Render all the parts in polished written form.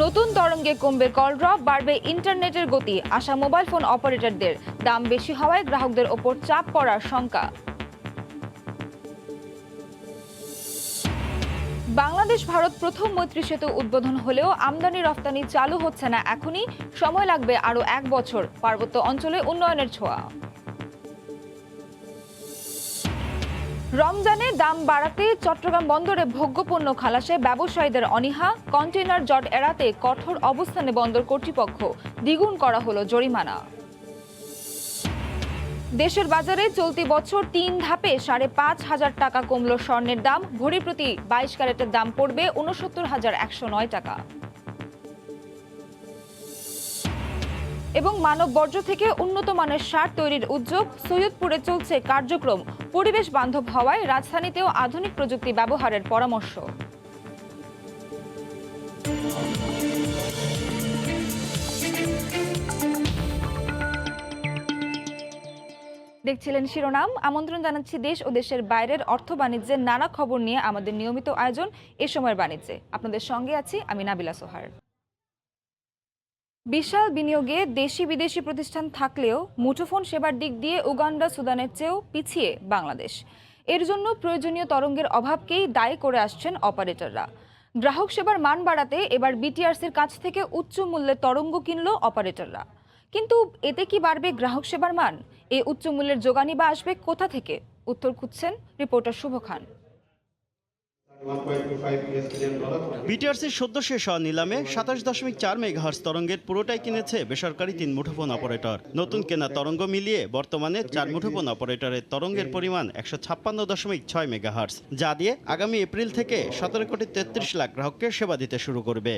নতুন তরঙ্গে কমবে কল ড্রপ, বাড়বে ইন্টারনেটের গতি, আশা মোবাইল ফোন অপারেটরদের। দাম বেশি হওয়ায় গ্রাহকদের ওপর চাপ পড়ার শঙ্কা। বাংলাদেশ ভারত প্রথম মৈত্রী সেতু উদ্বোধন হলেও আমদানি রফতানি চালু হচ্ছে না এখনই, সময় লাগবে আরও 1 বছর। পার্বত্য অঞ্চলে উন্নয়নের ছোঁয়া। রমজানে দাম বাড়াতে চট্টগ্রাম বন্দরে ভোগ্যপণ্য খালাসে ব্যবসায়ীদের অনীহা। কন্টেইনার জট এড়াতে কঠোর অবস্থানে বন্দর কর্তৃপক্ষ, দ্বিগুণ করা হলো জরিমানা। দেশের বাজারে চলতি বছর 3 ধাপে 5,500 টাকা কমল স্বর্ণের দাম। ভরি প্রতি 22 ক্যারেটের দাম পড়বে 69,109 টাকা। এবং মানব বর্জ্য থেকে উন্নত মানের সার তৈরির উদ্যোগ। সৈয়দপুরে চলছে কার্যক্রম। পরিবেশ বান্ধব হওয়ায় রাজধানীতেও আধুনিক প্রযুক্তি ব্যবহারের পরামর্শ। দেখছিলেন শিরোনাম। আমন্ত্রণ জানাচ্ছি দেশ ও দেশের বাইরের অর্থ বাণিজ্যের নানা খবর নিয়ে আমাদের নিয়মিত আয়োজন এ সময়ের বাণিজ্যে। আপনাদের সঙ্গে আছি আমি নাবিলা সোহার। বিশাল বিনিয়োগে দেশি বিদেশি প্রতিষ্ঠান থাকলেও মুঠোফোন সেবার দিক দিয়ে উগান্ডা সুদানের চেয়েও পিছিয়ে বাংলাদেশ। এর জন্য প্রয়োজনীয় তরঙ্গের অভাবকেই দায়ী করে আসছেন অপারেটররা। গ্রাহক সেবার মান বাড়াতে এবার বিটিআরসির কাছ থেকে উচ্চ মূল্যের তরঙ্গ কিনল অপারেটররা। কিন্তু এতে কি বাড়বে গ্রাহক সেবার মান? এই উচ্চ মূল্যের যোগানই বা আসবে কোথা থেকে? উত্তর খুঁজছেন রিপোর্টার শুভ খান। বিটিআরসির সদ্য শেষ হওয়া নিলামে 27.4 মেগাহার্জ তরঙ্গের পুরোটাই কিনেছে বেসরকারি 3 মুঠোফোন অপারেটর। নতুন কেনা তরঙ্গ মিলিয়ে বর্তমানে 4 মুঠোফোন অপারেটরের তরঙ্গের পরিমাণ 156.6 মেগাহার্জ, যা দিয়ে আগামী এপ্রিল থেকে 17 কোটি 33 লাখ গ্রাহককে সেবা দিতে শুরু করবে।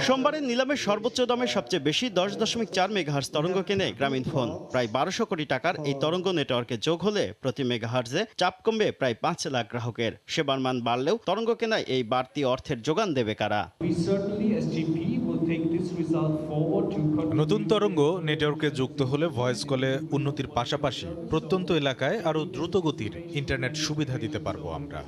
সোমবারের নিলামের সর্বোচ্চ দামে সবচেয়ে বেশি 10.4 মেগাহার্জ তরঙ্গ কেনে গ্রামীণ ফোন। প্রায় 1200 কোটি টাকার এই তরঙ্গ নেটওয়ার্কে যোগ হলে প্রতি মেগাহার্জে চাপ কমবে প্রায় 5 লাখ গ্রাহকের। সেবার মান বাড়লেও তরঙ্গ কেনায় এই বাড়তি অর্থের যোগান দেবে কারা? নতুন তরঙ্গ নেটওয়ার্কে যুক্ত হলে ভয়েস কলে উন্নতির পাশাপাশি প্রত্যন্ত এলাকায় আরো দ্রুত গতির ইন্টারনেট সুবিধা দিতে পারবো আমরা।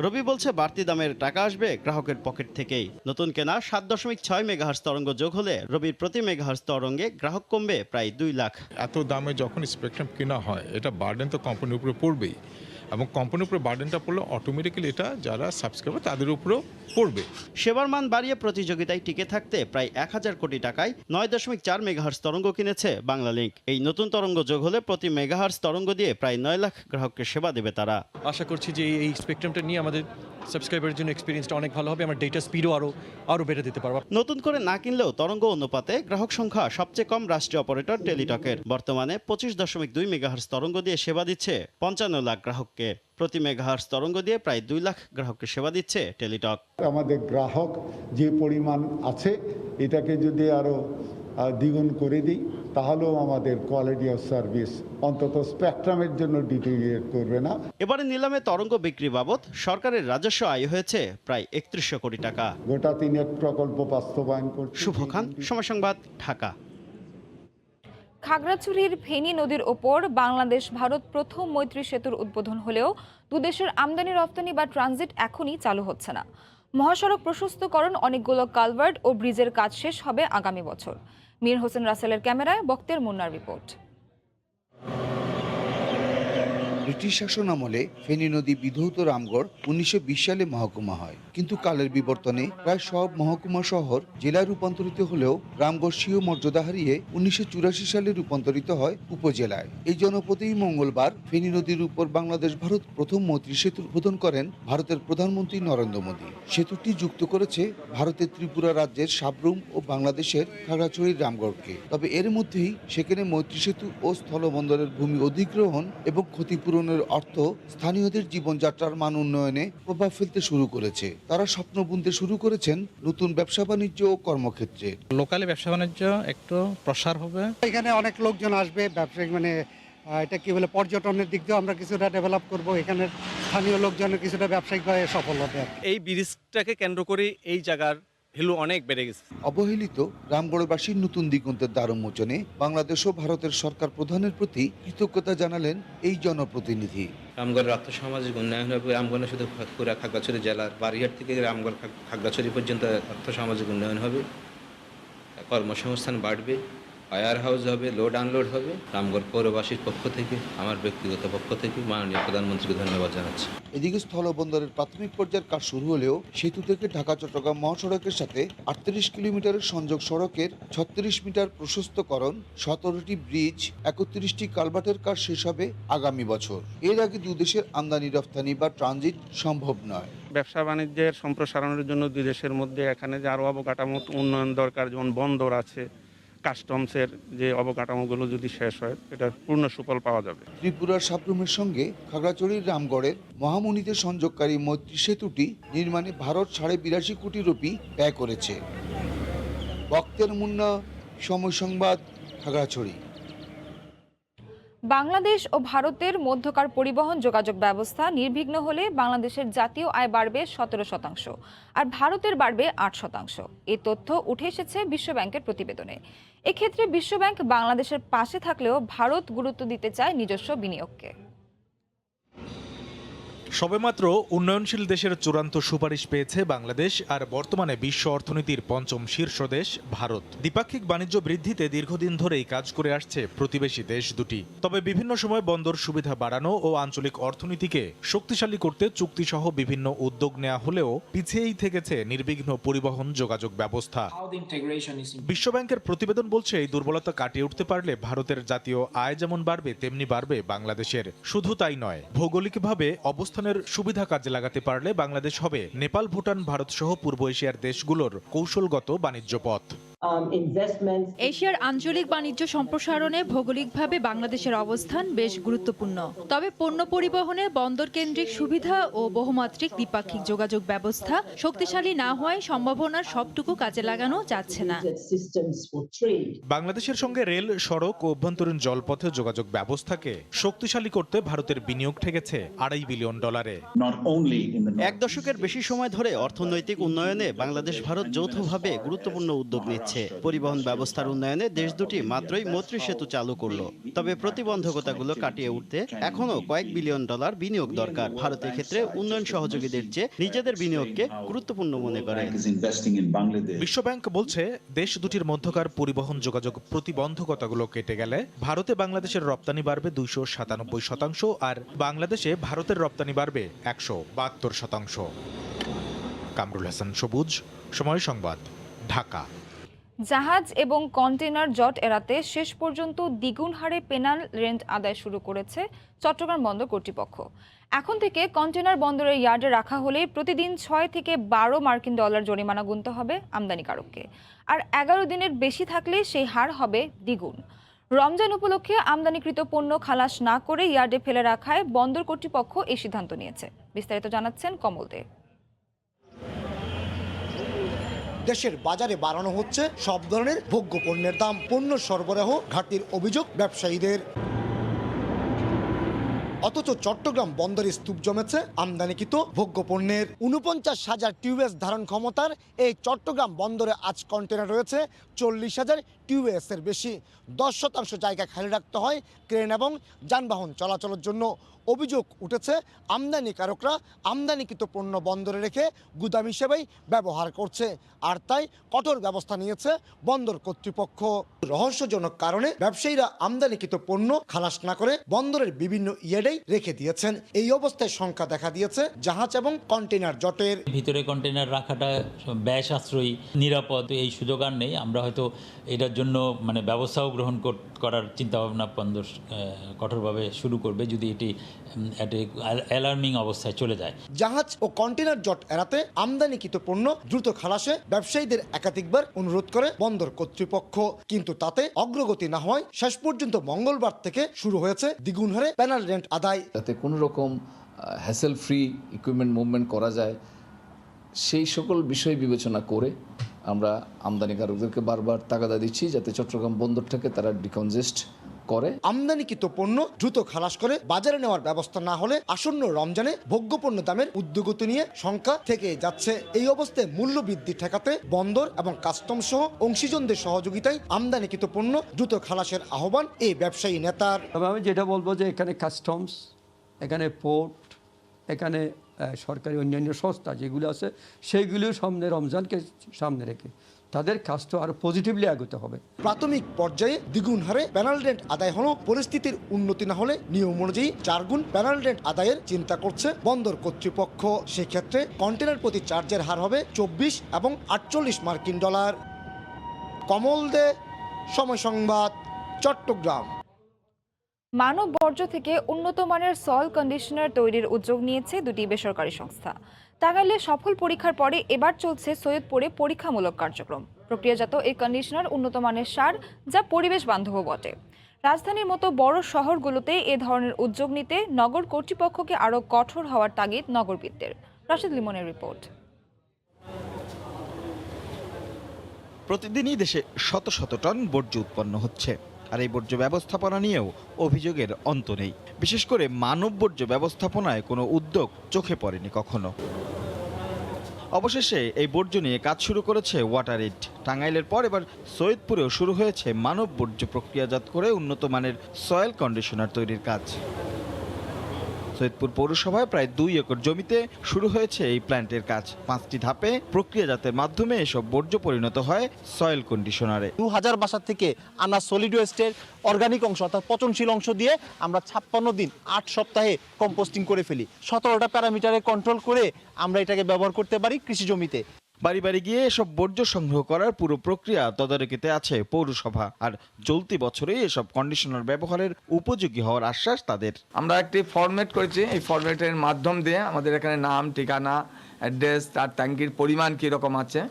রবি বলছে বাড়তি দামের টাকা আসবে গ্রাহকের পকেট থেকেই। নতুন কেনা 7.6 মেগাহার্জ তরঙ্গ যোগ হলে রবির প্রতি মেগাহার্জ তরঙ্গে গ্রাহক কমবে প্রায় 2 লাখ। এত দামে যখন স্পেকট্রাম কেনা হয়, এটা বার্ডেন তো কোম্পানির উপরে পড়বেই, এবং কোম্পানির উপরে বার্ডেনটা পড়লে অটোমেটিক্যালি এটা যারা সাবস্ক্রাইবার তাদের উপরেও পড়বে। সেবার মান বাড়িয়ে প্রতিযোগিতায় টিকে থাকতে প্রায় 1000 কোটি টাকায় 9.4 মেগাহার্জ তরঙ্গ কিনেছে বাংলালিংক। এই নতুন তরঙ্গ যোগ হলে প্রতি মেগাহার্জ তরঙ্গ দিয়ে প্রায় 9 লাখ গ্রাহককে সেবা দেবে তারা। আশা করছি যে এই স্পেকট্রামটা নিয়ে আমাদের সাবস্ক্রাইবারের জন্য এক্সপিরিয়েন্সটা অনেক ভালো হবে, আমরা ডেটা স্পিডও আরও বেড়ে দিতে পারবো। নতুন করে না কিনলেও তরঙ্গ অনুপাতে গ্রাহক সংখ্যা সবচেয়ে কম রাষ্ট্রীয় অপারেটর টেলিটকের। বর্তমানে 25.2 মেগাহার্জ তরঙ্গ দিয়ে সেবা দিচ্ছে 55 লাখ গ্রাহককে। প্রতি মেগাহার্জ তরঙ্গ দিয়ে প্রায় 2 লাখ গ্রাহককে সেবা দিচ্ছে টেলিটক। আমাদের গ্রাহক যে পরিমাণ আছে, এটাকে যদি আরো দ্বিগুণ করে দিই, তাহলেও আমাদের কোয়ালিটি অফ সার্ভিস অন্তত স্পেকট্রামের জন্য ডিটেরিয়েট করবে না। এবারে নিলামে তরঙ্গ বিক্রি বাবদ সরকারের রাজস্ব আয় হয়েছে প্রায় 3100 কোটি টাকা। গোটা 3 প্রকল্প বাস্তবায়ন করছে। শুভ খান, সময় সংবাদ, ঢাকা। খাগড়াছড়ির ফেনী নদীর ওপর বাংলাদেশ ভারত প্রথম মৈত্রী সেতুর উদ্বোধন হলেও দুদেশের আমদানি রপ্তানি বা ট্রানজিট এখনই চালু হচ্ছে না। মহাসড়ক প্রশস্তকরণ, অনেকগুলো কালভার্ট ও ব্রিজের কাজ শেষ হবে আগামী বছর। মীর হোসেন রাসেলের ক্যামেরায় বক্তের মুন্নার রিপোর্ট। ব্রিটিশ শাসন আমলে ফেনী নদী বিধৌত রামগড় 1920 সালে মহকুমা হয়, কিন্তু কালের বিবর্তনে প্রায় সব মহকুমা শহর জেলায় রূপান্তরিত হলেও রামগড় স্বীয় মর্যাদা হারিয়ে 1984 সালে রূপান্তরিত হয় উপজেলায়। এই জনপদেই মঙ্গলবার ফেনী নদীর উপর বাংলাদেশ ভারত প্রথম মৈত্রী সেতু উদ্বোধন করেন ভারতের প্রধানমন্ত্রী নরেন্দ্র মোদী। সেতুটি যুক্ত করেছে ভারতের ত্রিপুরা রাজ্যের সাবরুম ও বাংলাদেশের খাগড়াছড়ির রামগড়কে। তবে এর মধ্যেই সেখানে মৈত্রী সেতু ও স্থলবন্দরের ভূমি অধিগ্রহণ এবং ক্ষতিপূরণের অর্থ স্থানীয়দের জীবনযাত্রার মান উন্নয়নে প্রভাব ফেলতে শুরু করেছে। তারা স্বপ্ন বুনতে শুরু করেছেন নতুন ব্যবসা বাণিজ্য ও কর্মক্ষেত্রে। লোকালি ব্যবসা বাণিজ্য একটু প্রসার হবে। এখানে অনেক লোকজন আসবে, ব্যবসায়িক এটা কি বলে পর্যটনের দিক দিয়ে আমরা কিছুটা ডেভেলপ করব। এখানের স্থানীয় লোকজনের কিছুটা ব্যবসায়িকভাবে সফল হবে। এই ব্রিজটাকে কেন্দ্র করে এই জায়গার ভ্যালু অনেক বেড়ে গেছে। অবহেলিত রামগড়বাসীর নতুন দিগন্তের দ্বার উন্মোচনে বাংলাদেশ ও ভারতের সরকার প্রধানের প্রতি কৃতজ্ঞতা জানালেন এই জনপ্রতিনিধি। রামগড়ের অর্থসামাজিক উন্নয়ন হবে। রামগড় শুধু পুরা খাগড়াছড়ি জেলার বারিহাট থেকে রামগড় খাগড়াছড়ি পর্যন্ত অর্থসামাজিক উন্নয়ন হবে, কর্মসংস্থান বাড়বে, ফায়ার হাউস হবে, লোড আনলোড হবে। রামগড় পৌরবাসীর পক্ষ থেকে, আমার ব্যক্তিগত পক্ষ থেকে মাননীয় প্রধানমন্ত্রীকে ধন্যবাদ জানাচ্ছি। এদিকে স্থলবন্দরের প্রাথমিক পর্যায়ের কাজ শুরু হলেও সেতু থেকে ঢাকা চট্টগ্রাম মহাসড়কের সাথে 38 কিলোমিটারের সংযোগ সড়কের 36 মিটার প্রশস্তকরণ, 17টি ব্রিজ, 31টি কালভার্টের কাজ শেষ হবে আগামী বছর। এর আগে দুই দেশের আমদানি রপ্তানি বা ট্রানজিট সম্ভব নয়। ব্যবসা বাণিজ্যের সম্প্রসারণের জন্য দুই দেশের মধ্যে এখানে যে আরও অবকাঠামো উন্নয়ন দরকার, যেমন বন্দর আছে, কাস্টমসের যে অবকাঠামোগুলো যদি শেষ হয় এটা পূর্ণ সুফল পাওয়া যাবে। ত্রিপুরার সাবরুমের সঙ্গে খাগড়াছড়ির রামগড়ের মহামুনিতে সংযোগকারী মৈত্রী সেতুটি নির্মাণে ভারত 82.5 কোটি রুপি ব্যয় করেছে। বক্তের মুন্না, সময় সংবাদ, খাগড়াছড়ি। বাংলাদেশ ও ভারতের মধ্যকার পরিবহন যোগাযোগ ব্যবস্থা নির্বিঘ্ন হলে বাংলাদেশের জাতীয় আয় বাড়বে 17% আর ভারতের বাড়বে 8%। এই তথ্য উঠে এসেছে বিশ্বব্যাংকের প্রতিবেদনে। এক্ষেত্রে বিশ্বব্যাংক বাংলাদেশের পাশে থাকলেও ভারত গুরুত্ব দিতে চায় নিজস্ব বিনিয়োগকে। সবেমাত্র উন্নয়নশীল দেশের চূড়ান্ত সুপারিশ পেয়েছে বাংলাদেশ, আর বর্তমানে বিশ্ব অর্থনীতির পঞ্চম শীর্ষ দেশ ভারত। দ্বিপাক্ষিক বাণিজ্য বৃদ্ধিতে দীর্ঘদিন ধরেই কাজ করে আসছে প্রতিবেশী দেশ দুটি। তবে বিভিন্ন সময় বন্দর সুবিধা বাড়ানো ও আঞ্চলিক অর্থনীতিকে শক্তিশালী করতে চুক্তিসহ বিভিন্ন উদ্যোগ নেওয়া হলেও পিছিয়েই থেকেছে নির্বিঘ্ন পরিবহন যোগাযোগ ব্যবস্থা। বিশ্বব্যাংকের প্রতিবেদন বলছে এই দুর্বলতা কাটিয়ে উঠতে পারলে ভারতের জাতীয় আয় যেমন বাড়বে তেমনি বাড়বে বাংলাদেশের। শুধু তাই নয়, ভৌগোলিকভাবে অবস্থানের সুবিধা কাজে লাগাতে পারলে বাংলাদেশ হবে নেপাল, ভুটান, ভারত সহ পূর্ব এশিয়ার দেশগুলোর কৌশলগত বাণিজ্য পথ। এশিয়ার আঞ্চলিক বাণিজ্য সম্প্রসারণে ভৌগোলিকভাবে বাংলাদেশের অবস্থান বেশ গুরুত্বপূর্ণ। তবে পণ্য পরিবহনে বন্দর কেন্দ্রিক সুবিধা ও বহুমাত্রিক দ্বিপাক্ষিক যোগাযোগ ব্যবস্থা শক্তিশালী না হওয়ায় সম্ভাবনার সবটুকু কাজে লাগানো যাচ্ছে না। বাংলাদেশের সঙ্গে রেল, সড়ক ও অভ্যন্তরীণ জলপথে যোগাযোগ ব্যবস্থাকে শক্তিশালী করতে ভারতের বিনিয়োগ ঠেকেছে $2.5 বিলিয়ন। এক দশকের বেশি সময় ধরে অর্থনৈতিক উন্নয়নে বাংলাদেশ ভারত যৌথভাবে গুরুত্বপূর্ণ উদ্যোগ নিচ্ছে। পরিবহন ব্যবস্থার উন্নয়নে দেশ দুটি মাত্রই মৈত্রী সেতু চালু করলো। তবে প্রতিবন্ধকতাগুলো কাটিয়ে উঠতে এখনো কয়েক বিলিয়ন ডলার বিনিয়োগ দরকার। ভারতের ক্ষেত্রে উন্নয়ন সহযোগীদের চেয়ে নিজেদের বিনিয়োগকে গুরুত্বপূর্ণ মনে করে। বিশ্বব্যাংক বলছে দেশ দুটির মধ্যকার পরিবহন যোগাযোগ প্রতিবন্ধকতাগুলো কেটে গেলে ভারতে বাংলাদেশের রপ্তানি বাড়বে 297% আর বাংলাদেশে ভারতের রপ্তানি বাড়বে 172%। কামরুল হাসান সবুজ, সময় সংবাদ, ঢাকা। জাহাজ এবং কন্টেইনার জট এড়াতে শেষ পর্যন্ত দ্বিগুণ হারে পেনাল রেন্ট আদায় শুরু করেছে চট্টগ্রাম বন্দর কর্তৃপক্ষ। এখন থেকে কন্টেইনার বন্দরের ইয়ার্ডে রাখা হলে প্রতিদিন 6 থেকে 12 মার্কিন ডলার জরিমানা গুনতে হবে আমদানিকারককে, আর 11 দিনের বেশি থাকলে সেই হার হবে দ্বিগুণ। রমজান উপলক্ষে আমদানিকৃত পণ্য খালাস না করে ইয়ার্ডে ফেলে রাখায় বন্দর কর্তৃপক্ষ এই সিদ্ধান্ত নিয়েছে। বিস্তারিত জানাচ্ছেন কমল দে। দেশের বাজারে বাড়ানো হচ্ছে সব ধরনের ভোগ্য পণ্যের দাম। পণ্য সরবরাহ ঘাটতির অভিযোগ ব্যবসায়ীদের। অথচ চট্টগ্রাম বন্দরে স্তূপ জমেছে আমদানিকৃত ভোগ্য পণ্যের। 49,000 টিউএস ধারণ ক্ষমতার এই চট্টগ্রাম বন্দরে আজ কন্টেনার রয়েছে 40,000 টিউএস এর বেশি। 10% জায়গা খালি রাখতে হয় ক্রেন এবং যানবাহন চলাচলের জন্য। অভিযোগ উঠেছে আমদানিকারকরা আমদানিকৃত পণ্য বন্দরে রেখে গুদাম হিসেবেই ব্যবহার করছে, আর তাই কঠোর ব্যবস্থা নিয়েছে বন্দর কর্তৃপক্ষ। রহস্যজনক কারণে ব্যবসায়ীরা আমদানিকৃত পণ্য খালাস না করে বন্দরের বিভিন্ন ইয়ার্ডেই রেখে দিয়েছেন। এই অবস্থায় শঙ্কা দেখা দিয়েছে জাহাজ এবং কন্টেইনার জটের। ভিতরে কন্টেইনার রাখাটা ব্যয় সাশ্রয়ী, নিরাপদ, এই সুযোগ আর নেই। আমরা হয়তো এটার জন্য ব্যবস্থাও গ্রহণ করার চিন্তাভাবনা বন্দর কঠোরভাবে শুরু করবে যদি এটি অ্যালার্মিং অবস্থায় চলে যায়। জাহাজ ও কন্টেইনার জট এড়াতে আমদানিকৃত পণ্য দ্রুত খালাসে ব্যবসায়ীদের একাধিকবার অনুরোধ করে বন্দর কর্তৃপক্ষ, কিন্তু তাতে অগ্রগতি না হয় শেষ পর্যন্ত মঙ্গলবার থেকে শুরু হয়েছে দ্বিগুণ হারে পেনাল রেন্ট আদায়। যাতে কোনো রকম হ্যাসেল ফ্রি ইকুইপমেন্ট মুভমেন্ট করা যায় সেই সকল বিষয় বিবেচনা করে আমরা আমদানিকারকদেরকে বারবার তাগাদা দিচ্ছি যাতে চট্টগ্রাম বন্দরটাকে তারা ডিকনজেস্ট করে। আমদানিকৃত পণ্য দ্রুত খালাস করে বাজারে নেওয়ার ব্যবস্থা না হলে আসন্ন রমজানে ভোগ্যপণ্য দামের ঊর্ধ্বগতি নিয়ে শঙ্কা থেকে যাচ্ছে। এই অবস্থায় মূল্য বৃদ্ধি ঠেকাতে বন্দর এবং কাস্টমস সহ অংশীজনদের সহযোগিতায় আমদানিকৃত পণ্য দ্রুত খালাসের আহ্বান এই ব্যবসায়ী নেতার। তবে আমি যেটা বলবো যে এখানে কাস্টমস, এখানে পোর্ট, এখানে সরকারি অন্যান্য সংস্থা যেগুলো আছে সেইগুলো সামনে রমজানকে সামনে রেখে তাদের কাজটা আরো পজিটিভলি এগোতে হবে। প্রাথমিক পর্যায়ে দ্বিগুণ হারে প্যানেল রেন্ট আদায় হলেও পরিস্থিতির উন্নতি না হলে নিয়ম অনুযায়ী 4 গুণ প্যানেল রেন্ট আদায়ের চিন্তা করছে বন্দর কর্তৃপক্ষ। সেক্ষেত্রে কন্টেনার প্রতি চার্জের হার হবে 24 এবং 48 মার্কিন ডলার। কমল দে, সময় সংবাদ, চট্টগ্রাম। মানব বর্জ্য থেকে উন্নত মানের সয়েল কন্ডিশনার তৈরির উদ্যোগ নিয়েছে দুটি বেসরকারি সংস্থা। টাঙ্গাইলে সফল পরীক্ষার পরে এবার চলছে সৈয়দপুরে পরীক্ষামূলক কার্যক্রম। প্রক্রিয়াজাত এই কন্ডিশনার উন্নত মানের সার, যা পরিবেশ বান্ধবও বটে। রাজধানীর মতো বড় শহরগুলোতে এ ধরনের উদ্যোগ নিতে নগর কর্তৃপক্ষকে আরও কঠোর হওয়ার তাগিদ নগরবিদদের। রাশেদ লিমনের রিপোর্ট। প্রতিদিনই দেশে শত শত টন বর্জ্য উৎপন্ন হচ্ছে, আর এই বর্জ্য ব্যবস্থাপনা নিয়েও অভিযোগের অন্ত নেই। বিশেষ করে মানব বর্জ্য ব্যবস্থাপনায় কোনো উদ্যোগ চোখে পড়েনি কখনো। অবশেষে এই বর্জ্য নিয়ে কাজ শুরু করেছে ওয়াটারএইড। টাঙ্গাইলের পর এবার সৈয়দপুরেও শুরু হয়েছে মানব বর্জ্য প্রক্রিয়াজাত করে উন্নত মানের সয়েল কন্ডিশনার তৈরির কাজ। সৈয়দপুর পৌরসভায় প্রায় 2 একর জমিতে শুরু হয়েছে এই প্ল্যান্টের কাজ। 5টি ধাপে প্রক্রিয়াজাতের মাধ্যমে এসব বর্জ্য পরিণত হয় সয়েল কন্ডিশনারে। 2000 বাসা থেকে আনা সলিড ওয়েস্টের অর্গানিক অংশ অর্থাৎ পচনশীল অংশ দিয়ে আমরা 56 দিন 8 সপ্তাহে কম্পোস্টিং করে ফেলি। 17টা প্যারামিটারে কন্ট্রোল করে আমরা এটাকে ব্যবহার করতে পারি কৃষি জমিতে। বাড়ি বাড়ি গিয়ে এসব বর্জ্য সংগ্রহ করার পুরো প্রক্রিয়া তদারকিতে আছে পৌরসভা। আর চলতি বছরেই এসব কন্ডিশনার ব্যবহারের উপযোগী হওয়ার আশ্বাস তাদের। আমরা একটি ফরম্যাট করেছি, এই ফরম্যাটের মাধ্যম দিয়ে আমাদের এখানে নাম, ঠিকানা, অ্যাড্রেস, তার ট্যাঙ্কির পরিমাণ কীরকম আছে,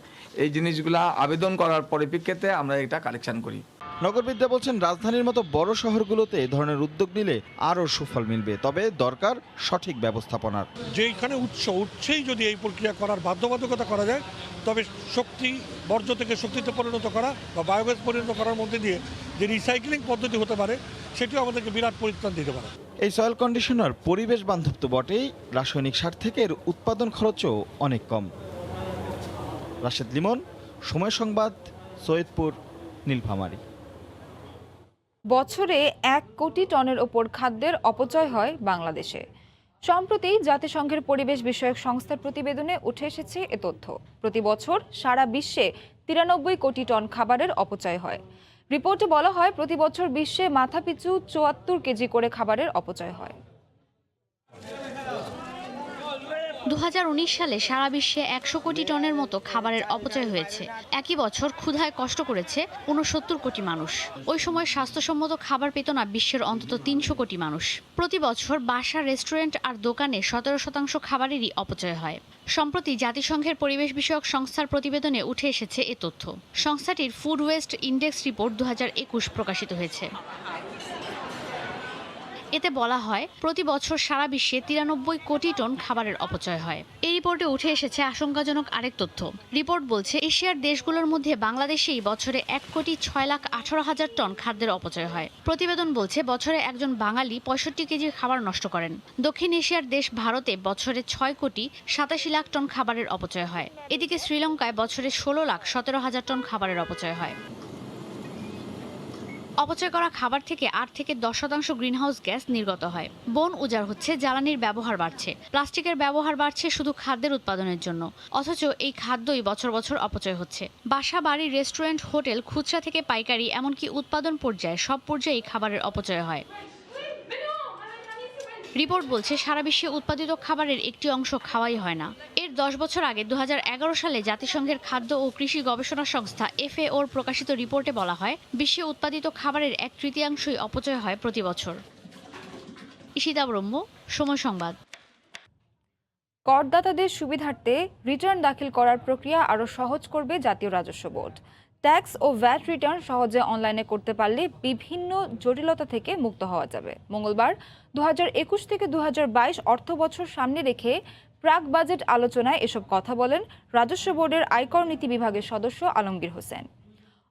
এই জিনিসগুলা আবেদন করার পরিপ্রেক্ষিতে আমরা এটা কালেকশন করি। নগরবিদ্যা বলছেন, রাজধানীর মতো বড় শহরগুলোতে এ ধরনের উদ্যোগ নিলে আরও সুফল মিলবে, তবে দরকার সঠিক ব্যবস্থাপনার। যেখানে উৎসেই যদি এই প্রক্রিয়া করার বাধ্যবাধকতা করা যায়, তবে শক্তি বর্জ্য থেকে শক্তিতে পরিণত করা বা বায়োগ্যাস পরিণত করার মধ্যে দিয়ে যে রিসাইক্লিং পদ্ধতি হতে পারে, সেটিও আমাদেরকে বিরাট পরিত্রাণ দিতে পারে। এই সয়েল কন্ডিশনার পরিবেশ বান্ধব তো বটেই, রাসায়নিক সার থেকে এর উৎপাদন খরচও অনেক কম। রাশেদ লিমন, সময় সংবাদ, সৈয়দপুর, নীলফামারী। বছরে 1 কোটি টনের ওপর খাদ্যের অপচয় হয় বাংলাদেশে। সম্প্রতি জাতিসংঘের পরিবেশ বিষয়ক সংস্থার প্রতিবেদনে উঠে এসেছে এ তথ্য। প্রতি বছর সারা বিশ্বে 93 কোটি টন খাবারের অপচয় হয়। রিপোর্টে বলা হয়, প্রতি বছর বিশ্বে মাথাপিছু 74 কেজি করে খাবারের অপচয় হয়। 2019 সালে সারা বিশ্বে 100 কোটি টনের মতো খাবারের অপচয় হয়েছে। একই বছর ক্ষুধায় কষ্ট করেছে 69 কোটি মানুষ। ওই সময় স্বাস্থ্যসম্মত খাবার পেত না বিশ্বের অন্তত 300 কোটি মানুষ। প্রতি বছর বাসা, রেস্টুরেন্ট আর দোকানে 17% খাবারেরই অপচয় হয়। সম্প্রতি জাতিসংঘের পরিবেশ বিষয়ক সংস্থার প্রতিবেদনে উঠে এসেছে এ তথ্য। সংস্থাটির ফুড ওয়েস্ট ইন্ডেক্স রিপোর্ট 2021 প্রকাশিত হয়েছে। এতে বলা হয়, প্রতি বছর সারা বিশ্বে 93 কোটি টন খাবারের অপচয় হয়। এই রিপোর্টে উঠে এসেছে আশঙ্কাজনক আরেক তথ্য। রিপোর্ট বলছে, এশিয়ার দেশগুলোর মধ্যে বাংলাদেশেই বছরে 1,06,18,000 টন খাদ্যের অপচয় হয়। প্রতিবেদন বলছে, বছরে একজন বাঙালি 65 কেজি খাবার নষ্ট করেন। দক্ষিণ এশিয়ার দেশ ভারতে বছরে 6,87,00,000 টন খাবারের অপচয় হয়। এদিকে শ্রীলঙ্কায় বছরে 16,17,000 টন খাবারের অপচয় হয়। অপচয় করা খাবার থেকে 8 থেকে 10% গ্রিনহাউস গ্যাস নির্গত হয়। বন উজাড় হচ্ছে, জ্বালানির ব্যবহার বাড়ছে, প্লাস্টিকের ব্যবহার বাড়ছে শুধু খাদ্যের উৎপাদনের জন্য। অথচ এই খাদ্যই বছর বছর অপচয় হচ্ছে। বাসা, বাড়ি, রেস্টুরেন্ট, হোটেল, খুচরা থেকে পাইকারি, এমনকি উৎপাদন পর্যায়ে সব পর্যায়েই খাবারের অপচয় হয়। রিপোর্ট বলছে, সারা বিশ্বে উৎপাদিত খাবারের একটি অংশ খাওয়াই হয় না। এর 10 বছর আগে 2011 সালে জাতিসংঘের খাদ্য ও কৃষি গবেষণা সংস্থা FAO-র প্রকাশিত রিপোর্টে বলা হয়, বিশ্বে উৎপাদিত খাবারের 1/3 অপচয় হয় প্রতি বছর। ঈশিতা ব্রহ্ম, সময় সংবাদ। করদাতাদের সুবিধার্থে রিটার্ন দাখিল করার প্রক্রিয়া আরও সহজ করবে জাতীয় রাজস্ব বোর্ড। ট্যাক্স ও ভ্যাট রিটার্ন সহজে অনলাইনে করতে পারলে বিভিন্ন জটিলতা থেকে মুক্ত হওয়া যাবে। মঙ্গলবার 2021 থেকে 2022 অর্থবছর সামনে রেখে প্রাক বাজেট আলোচনায় এসব কথা বলেন রাজস্ব বোর্ডের আয়কর নীতি বিভাগের সদস্য আলমগীর হোসেন।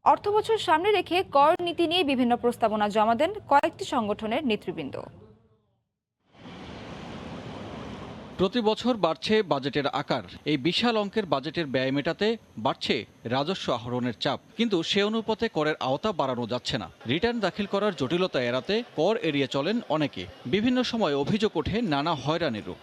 অর্থবছর সামনে রেখে কর নীতি নিয়ে বিভিন্ন প্রস্তাবনা জমা দেন কয়েকটি সংগঠনের নেতৃবৃন্দ। প্রতি বছর বাড়ছে বাজেটের আকার। এই বিশাল অঙ্কের বাজেটের ব্যয় মেটাতে বাড়ছে রাজস্ব আহরণের চাপ, কিন্তু সে অনুপাতে করের আওতা বাড়ানো যাচ্ছে না। রিটার্ন দাখিল করার জটিলতা এড়াতে কর এড়িয়ে চলেন অনেকে। বিভিন্ন সময় অভিযোগ ওঠে নানা হয়রানিরও।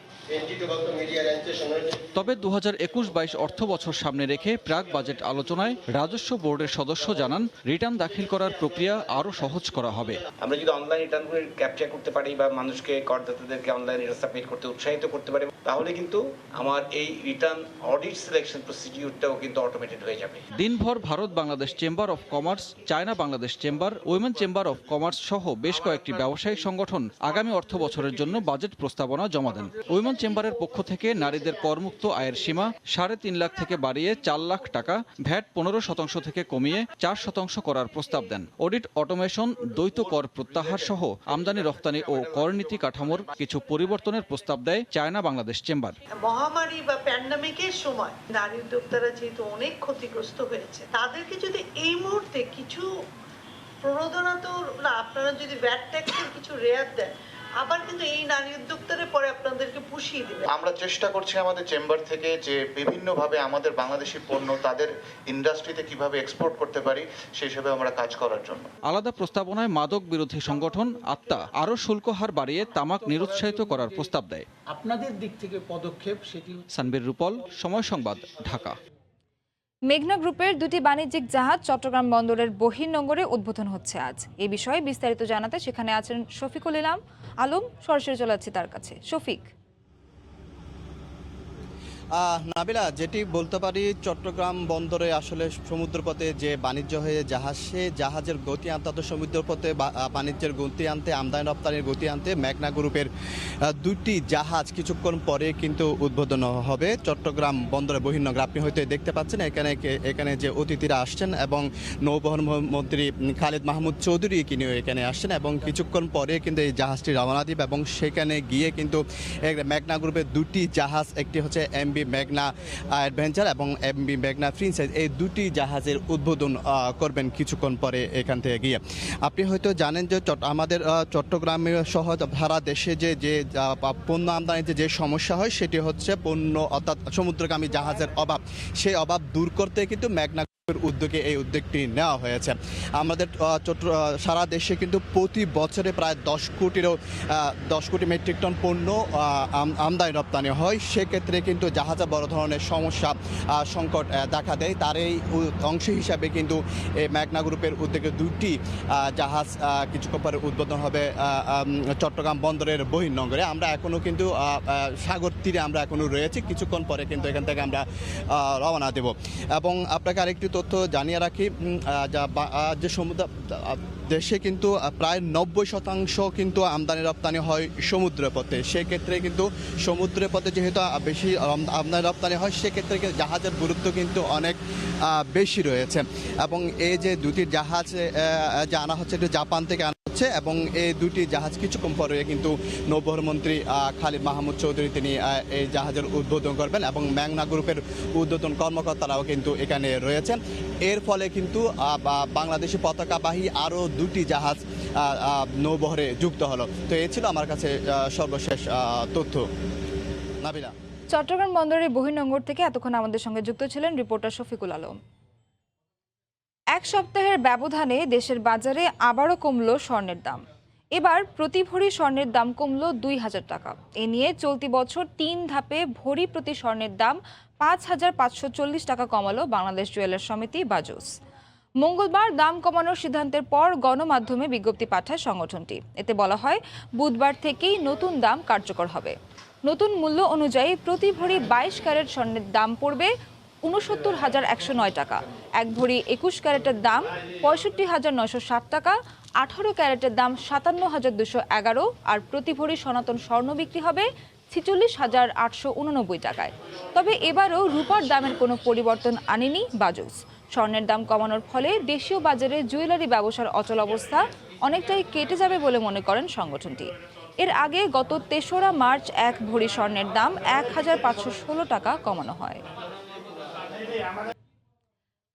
তবে 2021-22 অর্থ বছর সামনে রেখে প্রাক বাজেট আলোচনায় রাজস্ব বোর্ডের সদস্য জানান, রিটার্ন দাখিল করার প্রক্রিয়া আরও সহজ করা হবে। আমরা যদি অনলাইন রিটার্নগুলো ক্যাপচার করতে পারি বা মানুষকে করদাতাদেরকে অনলাইন রিটার্ন সাবমিট করতে উৎসাহিত করতে পারি, তাহলে কিন্তু আমার এই রিটার্ন অডিট সিলেকশন প্রসিডিউরটাও কিন্তু অটোমেটেড হয়ে যাবে। দিনভর Bharat Bangladesh chamber of commerce, China Bangladesh chamber, women chamber of commerce সহ বেশ কয়েকটি ব্যবসায়িক সংগঠন আগামী অর্থ বছরের জন্য বাজেট প্রস্তাবনা জমা দেন। উইমেন চেম্বারের পক্ষ থেকে নারীদের করমুক্ত আয়ের সীমা 3.5 লাখ থেকে বাড়িয়ে 4 লাখ টাকা, ভ্যাট 15% থেকে কমিয়ে 4% করার প্রস্তাব দেন। অডিট অটোমেশন, দ্বৈত কর প্রত্যাহার সহ আমদানি রপ্তানি ও করনীতি কাঠামোর কিছু পরিবর্তনের প্রস্তাব দেয় চায়না বাংলাদেশ চেম্বার। মহামারী বা প্যান্ডামিকের সময় নারী উদ্যোক্তারা যেহেতু অনেক ক্ষতিগ্রস্ত হয়েছে, তাদেরকে যদি এই মুহূর্তে কিছু প্রণোদনা তো না, আপনারা যদি ভ্যাট ট্যাক্সের কিছু রেয়ার দেন, আবার কিন্তু এই নারী উদ্যোক্তারা পরে আপনাদেরকে পুষিয়ে দেবে। আমরা চেষ্টা করছি আমাদের চেম্বার থেকে যে বিভিন্নভাবে আমাদের বাংলাদেশি পণ্য তাদের ইন্ডাস্ট্রিতে কিভাবে এক্সপোর্ট করতে পারি সেই হিসেবে আমরা কাজ করার জন্য। আলাদা প্রস্তাবনায় মাদক বিরোধী সংগঠন আত্মা আরও শুল্ক হার বাড়িয়ে তামাক নিরুৎসাহিত করার প্রস্তাব দেয়। আপনাদের দিক থেকে পদক্ষেপ সেটি। সানবীর রূপল, সময় সংবাদ, ঢাকা। মেঘনা গ্রুপের 2টি বাণিজ্যিক জাহাজ চট্টগ্রাম বন্দরের বহির্নোঙরে উদ্বোধন হচ্ছে আজ। এই বিষয়ে বিস্তারিত জানাতে সেখানে আছেন শফিকুল আলম। সরাসরি চলে যাচ্ছি তার কাছে। শফিক। নাবিলা, যেটি বলতে পারি, চট্টগ্রাম বন্দরে আসলে সমুদ্রপথে যে বাণিজ্য হয়ে জাহাজ, সে জাহাজের গতি আনতে, সমুদ্রপথে বাণিজ্যের গতি আনতে, আমদানি রপ্তানির গতি আনতে মেঘনা গ্রুপের 2টি জাহাজ কিছুক্ষণ পরে কিন্তু উদ্বোধন হবে চট্টগ্রাম বন্দরে বহির্নোঙরে। আপনি হয়তো দেখতে পাচ্ছেন এখানে যে অতিথিরা আসছেন এবং নৌবহর মন্ত্রী খালিদ মাহমুদ চৌধুরী কিনিও এখানে আসছেন এবং কিছুক্ষণ পরে কিন্তু এই জাহাজটি রওনা দিবে এবং সেখানে গিয়ে কিন্তু মেঘনা গ্রুপের 2টি জাহাজ, একটি হচ্ছে এমবি মেঘনা অ্যাডভেঞ্চার এবং এমবি মেঘনা প্রিন্সেস, এই 2টি জাহাজের উদ্বোধন করবেন কিছুক্ষণ পরে এখান থেকে গিয়ে। আপনি হয়তো জানেন যে আমাদের চট্টগ্রামে সহ সারা দেশে যে পণ্য আমদানিতে যে সমস্যা হয় সেটি হচ্ছে পণ্য অর্থাৎ সমুদ্রগামী জাহাজের অভাব। সেই অভাব দূর করতে কিন্তু মেঘনা উদ্যোগে এই উদ্যোগটি নেওয়া হয়েছে। আমাদের সারা দেশে কিন্তু প্রতি বছরে প্রায় 10 কোটি মেট্রিক টন পণ্য আমদানি রপ্তানি হয়। সেক্ষেত্রে কিন্তু জাহাজে বড় ধরনের সমস্যা সংকট দেখা দেয়। তার এই অংশ হিসাবে কিন্তু এই মেঘনা গ্রুপের উদ্যোগে 2টি জাহাজ কিছুক্ষণ পরে উদ্বোধন হবে চট্টগ্রাম বন্দরের বহির্নোঙরে। আমরা এখনও কিন্তু সাগর তীরে আমরা এখনও রয়েছি, কিছুক্ষণ পরে কিন্তু এখান থেকে আমরা রওনা দেব। এবং আপনাকে আরেকটি তথ্য জানিয়ে রাখি, যে সমুদ্র দেশে কিন্তু প্রায় 90% কিন্তু আমদানি রপ্তানি হয় সমুদ্রপথে। সেক্ষেত্রে কিন্তু সমুদ্রপথে যেহেতু বেশি আমদানি রপ্তানি হয়, সেক্ষেত্রে জাহাজের গুরুত্ব কিন্তু অনেক বেশি রয়েছে। এবং এই যে 2টি জাহাজ যে আনা হচ্ছে, এটা জাপান থেকে আনা হচ্ছে এবং এই 2টি জাহাজ কিছুক্ষণ পরে কিন্তু নৌবহর মন্ত্রী খালিদ মাহমুদ চৌধুরী তিনি এই জাহাজের উদ্বোধন করবেন এবং মেঘনা গ্রুপের উদ্বোধন কর্মকর্তারাও কিন্তু এখানে রয়েছেন। এর ফলে কিন্তু বাংলাদেশি পতাকাবাহী আরও 2টি জাহাজ নৌবহরে যুক্ত হলো। তো এই ছিল আমার কাছে সর্বশেষ তথ্য। নাবিলা। চট্টগ্রাম বন্দরের বহির্নোঙর থেকে এতক্ষণ আমাদের সঙ্গে যুক্ত ছিলেন রিপোর্টার শফিকুল আলম। এক সপ্তাহের ব্যবধানে দেশের বাজারে আবারও কমল স্বর্ণের দাম। এবার প্রতি ভরি স্বর্ণের দাম কমল 2000 টাকা। এ নিয়ে চলতি বছর 3 ধাপে ভরি প্রতি স্বর্ণের দাম 5540 টাকা কমালো বাংলাদেশ জুয়েলার্স সমিতি বাজুস। মঙ্গলবার দাম কমানোর সিদ্ধান্তের পর গণমাধ্যমে বিজ্ঞপ্তি পাঠায় সংগঠনটি। এতে বলা হয়, বুধবার থেকেই নতুন দাম কার্যকর হবে। নতুন মূল্য অনুযায়ী প্রতি ভরি 22 ক্যারেট স্বর্ণের দাম পড়বে ৬৯,109 টাকা। 1 ভরি 21 ক্যারেটের দাম ৬৫,960 টাকা। 18 ক্যারেটের দাম ৫৭,211 আর প্রতি ভরি সনাতন স্বর্ণ বিক্রি হবে ৪৬,৮৮৯ টাকায়। তবে এবারও রূপার দামের কোনো পরিবর্তন আনেনি বাজুস। স্বর্ণের দাম কমানোর ফলে দেশীয় বাজারে জুয়েলারি ব্যবসার অচল অবস্থা অনেকটাই কেটে যাবে বলে মনে করেন সংগঠনটি। এর আগে গত ৩রা মার্চ ১ ভরি স্বর্ণের দাম ১,৫১৬ টাকা কমানো হয়।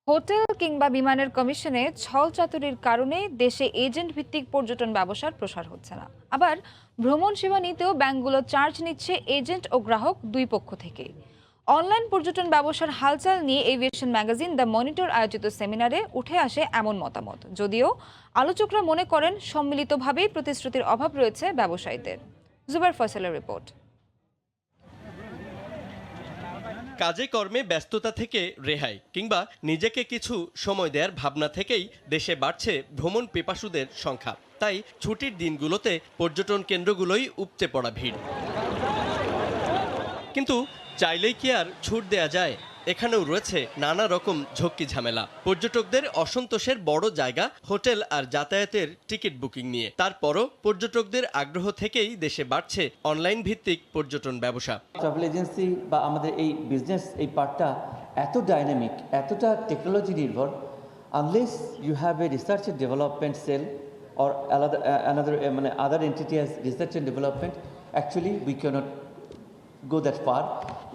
হোটেল কিংবা বিমানের কমিশনে ছলচাতুরির কারণে দেশে এজেন্ট ভিত্তিক পর্যটন ব্যবসার প্রসার হচ্ছে না। আবার ভ্রমণ সেবা নিতেও ব্যাংকগুলো চার্জ নিচ্ছে এজেন্ট ও গ্রাহক দুই পক্ষ থেকে। অনলাইন পর্যটন ব্যবসার হালচাল নিয়ে এভিয়েশন ম্যাগাজিন দ্য মনিটর আয়োজিত সেমিনারে উঠে আসে এমন মতামত, যদিও আলোচকরা মনে করেন সম্মিলিতভাবেই প্রতিশ্রুতির অভাব রয়েছে ব্যবসায়ীদের। জুবাইর ফয়সালের রিপোর্ট। কাজে কর্মে ব্যস্ততা থেকে রেহাই কিংবা নিজেকে কিছু সময় দেওয়ার ভাবনা থেকেই দেশে বাড়ছে ভ্রমণ পিপাসুদের সংখ্যা। তাই ছুটির দিনগুলোতে পর্যটন কেন্দ্রগুলোই উপচে পড়া ভিড়। কিন্তু চাইলেই কি আর ছুট দেয়া যায়? এখানেও রয়েছে নানা রকম ঝক্কি ঝামেলা। পর্যটকদের অসন্তোষের বড় জায়গা হোটেল আর যাতায়াতের টিকিট বুকিং নিয়ে। তারপরও পর্যটকদের আগ্রহ থেকেই দেশে বাড়ছে অনলাইন ভিত্তিক পর্যটন ব্যবসা। ট্রাভেল এজেন্সি বা আমাদের এই বিজনেস এই পার্টটা এত ডাইনামিক, এতটা টেকনোলজি নির্ভর, unless you have a research and development cell or another মানে other entity has research and development, actually we can't go that far.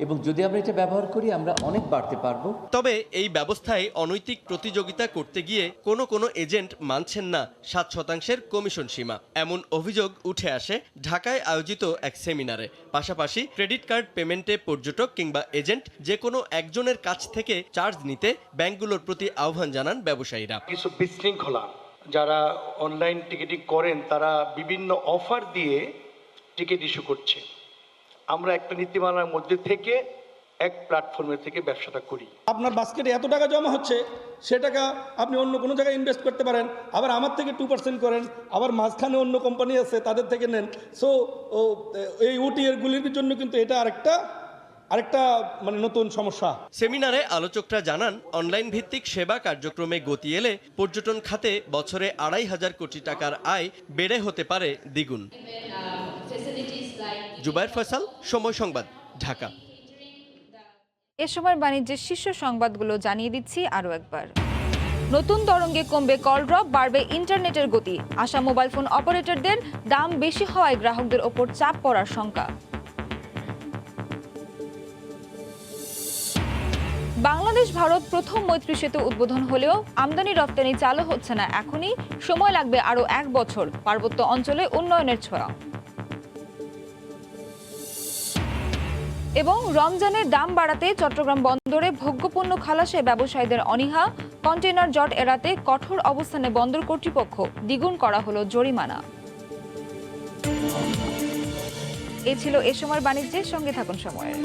এবং যদি আমরা এটা ব্যবহার করি আমরা অনেক বাড়তে পারবো। তবে এই ব্যবস্থায় অনৈতিক প্রতিযোগিতা করতে গিয়ে কোনো এজেন্ট মানছেন না 7% কমিশন সীমা। এমন অভিযোগ উঠে আসে ঢাকায় আয়োজিত এক সেমিনারে। পাশাপাশি ক্রেডিট কার্ড পেমেন্টে পর্যটক কিংবা এজেন্ট যে কোনো একজনের কাছ থেকে চার্জ নিতে ব্যাংকগুলোর প্রতি আহ্বান জানান ব্যবসায়ীরা। কিছু বিশৃঙ্খলা যারা অনলাইন টিকিটিং করেন তারা বিভিন্ন অফার দিয়ে টিকিট ইস্যু করছে। আমরা একটা নীতিমালার মধ্যে থেকে এক প্ল্যাটফর্মের থেকে ব্যবসাটা করি। আপনার বাস্কেটে এত টাকা জমা হচ্ছে, সে টাকা আপনি অন্য কোনো জায়গায় ইনভেস্ট করতে পারেন, আবার আমার থেকে 2% করেন, আবার মাঝখানে অন্য কোম্পানি আছে তাদের থেকে নেন। সো এই ওটিআরগুলির জন্য কিন্তু এটা আরেকটা মানে নতুন সমস্যা। সেমিনারে আলোচকরা জানান অনলাইন ভিত্তিক সেবা কার্যক্রমে গতি এলে পর্যটন খাতে বছরে 2,500 কোটি টাকার আয় বেড়ে হতে পারে দ্বিগুণ। জুবাইর ফয়সাল, সময় সংবাদ, ঢাকা। এ সময় বাণিজ্যের শীর্ষ সংবাদগুলো জানিয়ে দিচ্ছি আরও একবার। নতুন তরঙ্গে কমবে কল ড্রপ, বাড়বে ইন্টারনেটের গতি। আশা মোবাইল ফোন অপারেটরদের, দাম বেশি হওয়ায় গ্রাহকদের ওপর চাপ পড়ার শঙ্কা। বাংলাদেশ ভারত প্রথম মৈত্রী সেতু উদ্বোধন হলেও আমদানি রপ্তানি চালু হচ্ছে না এখনই, সময় লাগবে আরও 1 বছর। পার্বত্য অঞ্চলে উন্নয়নের ছোঁয়া। এবং রমজানের দাম বাড়াতে চট্টগ্রাম বন্দরে ভোগ্যপণ্য খালাসে ব্যবসায়ীদের অনীহা। কন্টেইনার জট এড়াতে কঠোর অবস্থানে বন্দর কর্তৃপক্ষ, দ্বিগুণ করা হলো জরিমানা। এ ছিল এ সময়ের বাণিজ্যের সঙ্গে থাকুন সময়ের।